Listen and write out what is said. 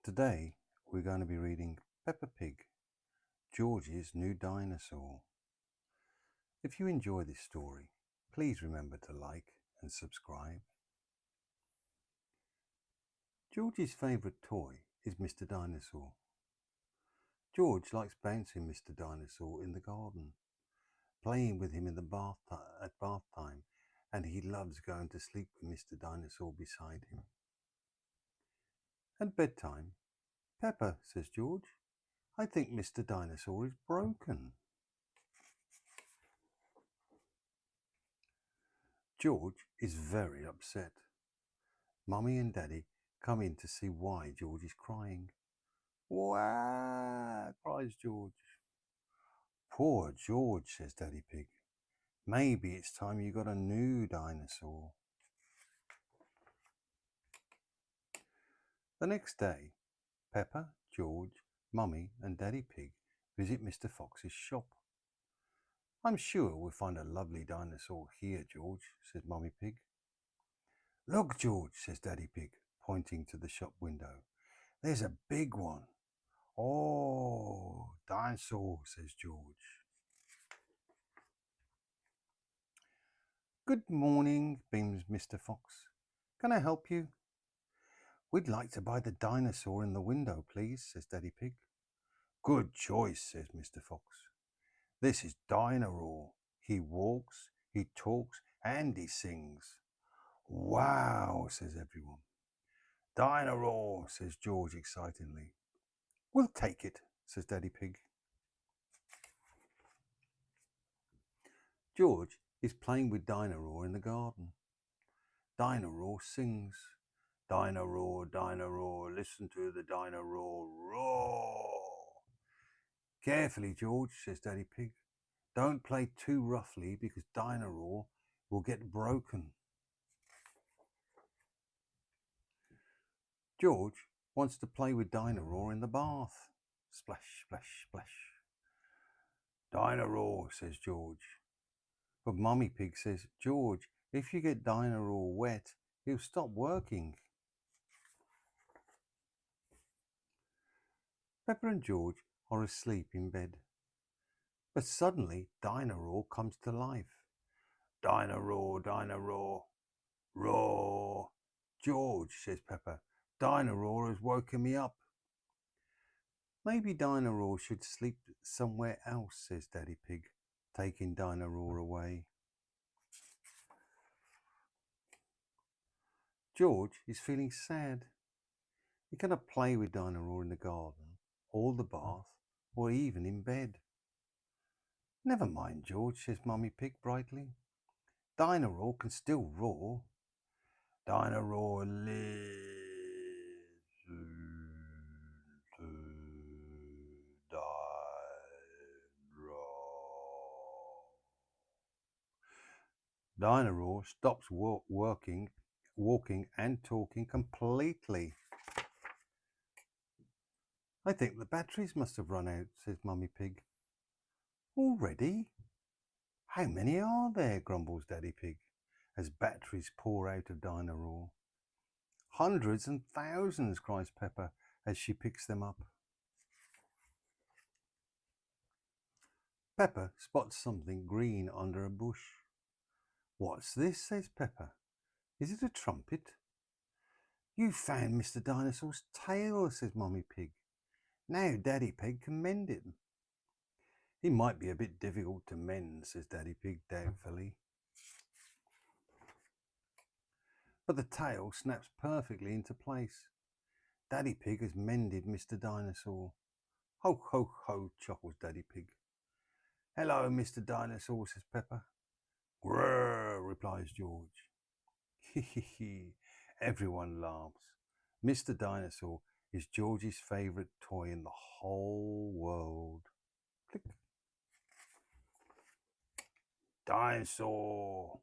Today we're going to be reading Peppa Pig, George's New Dinosaur. If you enjoy this story, please remember to like and subscribe. George's favourite toy is Mr. Dinosaur. George likes bouncing Mr. Dinosaur in the garden, playing with him in the bath at bath time, and he loves going to sleep with Mr. Dinosaur beside him. At bedtime, "Peppa," says George, "I think Mr. Dinosaur is broken." George is very upset. Mummy and Daddy come in to see why George is crying. "Wah!" cries George. "Poor George," says Daddy Pig. "Maybe it's time you got a new dinosaur." The next day, Peppa, George, Mummy and Daddy Pig visit Mr. Fox's shop. "I'm sure we'll find a lovely dinosaur here, George," says Mummy Pig. "Look, George," says Daddy Pig, pointing to the shop window. "There's a big one." "Oh, dinosaur," says George. "Good morning," beams Mr. Fox. "Can I help you?" "We'd like to buy the dinosaur in the window, please," says Daddy Pig. "Good choice," says Mr. Fox. "This is Dino-roar. He walks, he talks, and he sings." "Wow," says everyone. "Dino-roar," says George excitedly. "We'll take it," says Daddy Pig. George is playing with Dino-roar in the garden. Dino-roar sings. "Dino-roar, Dino-roar, listen to the Dino-roar roar." "Carefully, George," says Daddy Pig. "Don't play too roughly because Dino-roar will get broken." George wants to play with Dino-roar in the bath. Splash, splash, splash. "Dino-roar," says George. But Mummy Pig says, "George, if you get Dino-roar wet, he'll stop working." Peppa and George are asleep in bed. But suddenly Dino-roar comes to life. "Dino-roar, Dino-roar, roar." "George," says Peppa, "Dino-roar has woken me up." "Maybe Dino-roar should sleep somewhere else," says Daddy Pig, taking Dino-roar away. George is feeling sad. He cannot play with Dino-roar in the garden, or the bath, or even in bed. "Never mind, George," says Mummy Pig brightly. "Dino-roar can still roar." "Dino-roar lives to die-roar." Dino-roar stops walking and talking completely. "I think the batteries must have run out," says Mummy Pig. "Already? How many are there?" grumbles Daddy Pig, as batteries pour out of Dino-roar. "Hundreds and thousands," cries Peppa as she picks them up. Peppa spots something green under a bush. "What's this?" says Peppa. "Is it a trumpet?" "You found Mr. Dinosaur's tail," says Mummy Pig. "Now Daddy Pig can mend it." "He might be a bit difficult to mend," says Daddy Pig doubtfully. But the tail snaps perfectly into place. Daddy Pig has mended Mr. Dinosaur. "Ho, ho, ho," chuckles Daddy Pig. "Hello, Mr. Dinosaur," says Peppa. "Grrr," replies George. Hee hee hee. Everyone laughs. Mr. Dinosaur is George's favourite toy in the whole world. Click. "Dinosaur."